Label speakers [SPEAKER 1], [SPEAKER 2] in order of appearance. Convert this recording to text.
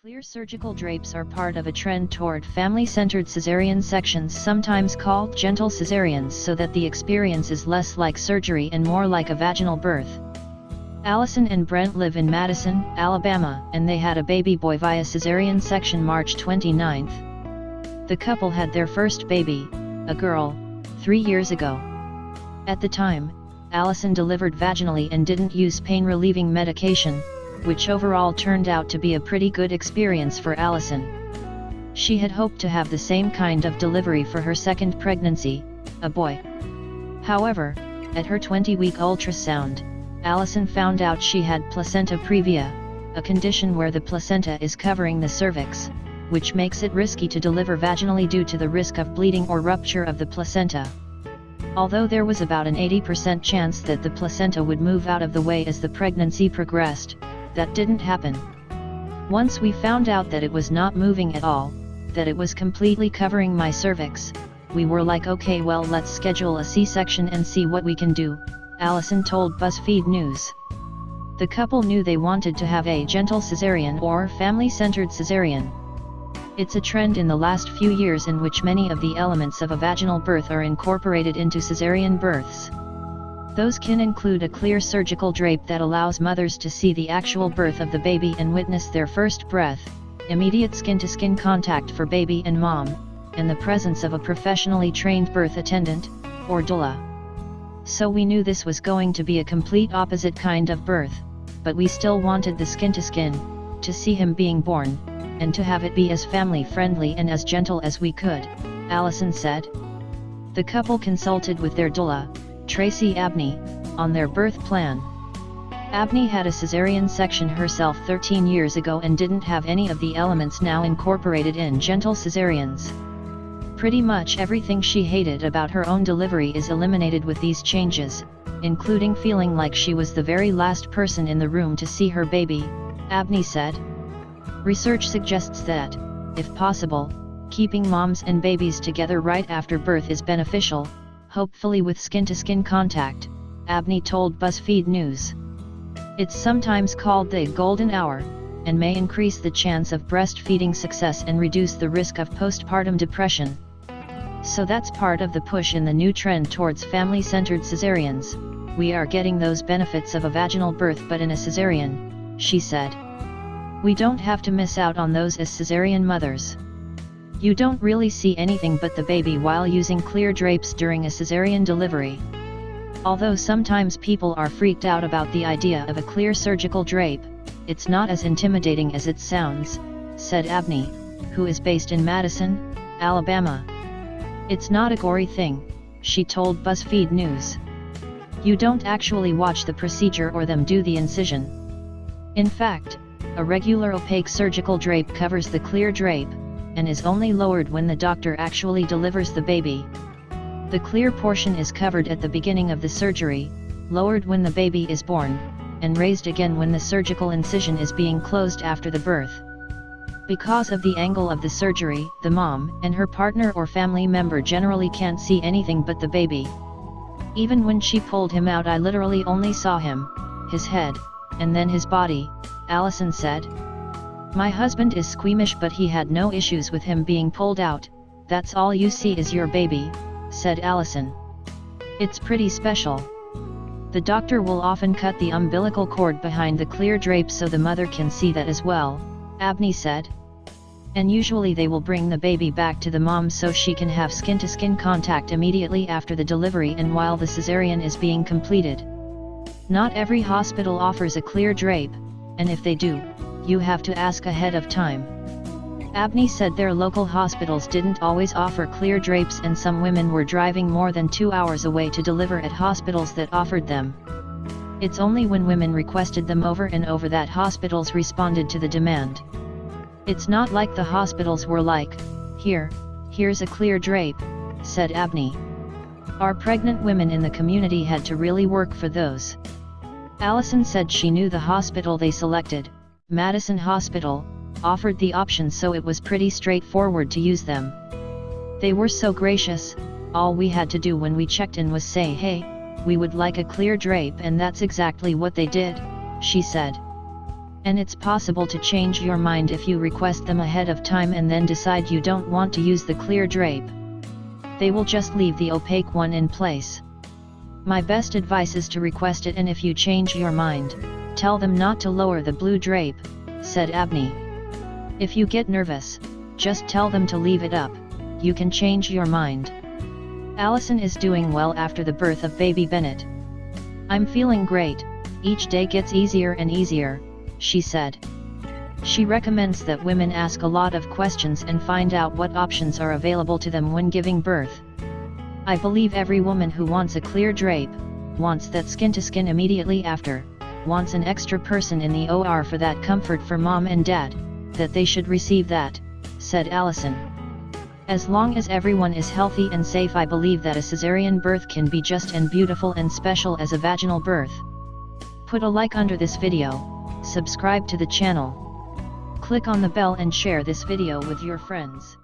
[SPEAKER 1] Clear surgical drapes are part of a trend toward family-centered cesarean sections, sometimes called gentle cesareans, so that the experience is less like surgery and more like a vaginal birth. Allison and Brent live in Madison, Alabama, and they had a baby boy via cesarean section March 29. The couple had their first baby, a girl, 3 years ago. At the time, Allison delivered vaginally and didn't use pain-relieving medication, which overall turned out to be a pretty good experience for Allison. She had hoped to have the same kind of delivery for her second pregnancy, a boy. However, at her 20-week ultrasound, Allison found out she had placenta previa, a condition where the placenta is covering the cervix, which makes it risky to deliver vaginally due to the risk of bleeding or rupture of the placenta. Although there was about an 80% chance that the placenta would move out of the way as the pregnancy progressed, that didn't happen. Once we found out that it was not moving at all, that it was completely covering my cervix, we were like, okay, well, let's schedule a C-section and see what we can do, Allison told BuzzFeed News. The couple knew they wanted to have a gentle cesarean or family-centered cesarean. It's a trend in the last few years in which many of the elements of a vaginal birth are incorporated into cesarean births. Those can include a clear surgical drape that allows mothers to see the actual birth of the baby and witness their first breath, immediate skin-to-skin contact for baby and mom, and the presence of a professionally trained birth attendant, or doula. So we knew this was going to be a complete opposite kind of birth, but we still wanted the skin-to-skin, to see him being born, and to have it be as family-friendly and as gentle as we could, Allison said. The couple consulted with their doula, Tracy Abney, on their birth plan. Abney had a cesarean section herself 13 years ago and didn't have any of the elements now incorporated in gentle cesareans. Pretty much everything she hated about her own delivery is eliminated with these changes, including feeling like she was the very last person in the room to see her baby, Abney said. Research suggests that, if possible, keeping moms and babies together right after birth is beneficial, hopefully with skin-to-skin contact, Abney told BuzzFeed News. It's sometimes called the golden hour, and may increase the chance of breastfeeding success and reduce the risk of postpartum depression. So that's part of the push in the new trend towards family-centered cesareans. We are getting those benefits of a vaginal birth but in a cesarean, she said. We don't have to miss out on those as cesarean mothers. You don't really see anything but the baby while using clear drapes during a cesarean delivery. Although sometimes people are freaked out about the idea of a clear surgical drape, it's not as intimidating as it sounds, said Abney, who is based in Madison, Alabama. It's not a gory thing, she told BuzzFeed News. You don't actually watch the procedure or them do the incision. In fact, a regular opaque surgical drape covers the clear drape, and is only lowered when the doctor actually delivers the baby. The clear portion is covered at the beginning of the surgery, lowered when the baby is born, and raised again when the surgical incision is being closed after the birth. Because of the angle of the surgery, the mom and her partner or family member generally can't see anything but the baby. Even when she pulled him out, I literally only saw him, his head, and then his body, Allison said. My husband is squeamish but he had no issues with him being pulled out. That's all you see is your baby, said Allison. It's pretty special. The doctor will often cut the umbilical cord behind the clear drape so the mother can see that as well, Abney said. And usually they will bring the baby back to the mom so she can have skin-to-skin contact immediately after the delivery and while the cesarean is being completed. Not every hospital offers a clear drape, and if they do, you have to ask ahead of time. Abney said their local hospitals didn't always offer clear drapes and some women were driving more than 2 hours away to deliver at hospitals that offered them. It's only when women requested them over and over that hospitals responded to the demand. It's not like the hospitals were like, here's a clear drape, said Abney. Our pregnant women in the community had to really work for those. Allison said she knew the hospital they selected, Madison Hospital, offered the option so it was pretty straightforward to use them. They were so gracious, all we had to do when we checked in was say, hey, we would like a clear drape, and that's exactly what they did, she said. And it's possible to change your mind if you request them ahead of time and then decide you don't want to use the clear drape. They will just leave the opaque one in place. My best advice is to request it, and if you change your mind, tell them not to lower the blue drape, said Abney. If you get nervous, just tell them to leave it up, you can change your mind. Allison is doing well after the birth of baby Bennett. I'm feeling great, each day gets easier and easier, she said. She recommends that women ask a lot of questions and find out what options are available to them when giving birth. I believe every woman who wants a clear drape, wants that skin-to-skin immediately after, wants an extra person in the OR for that comfort for mom and dad, that they should receive that, said Allison. As long as everyone is healthy and safe, I believe that a cesarean birth can be just as beautiful and special as a vaginal birth. Put a like under this video, subscribe to the channel. Click on the bell and share this video with your friends.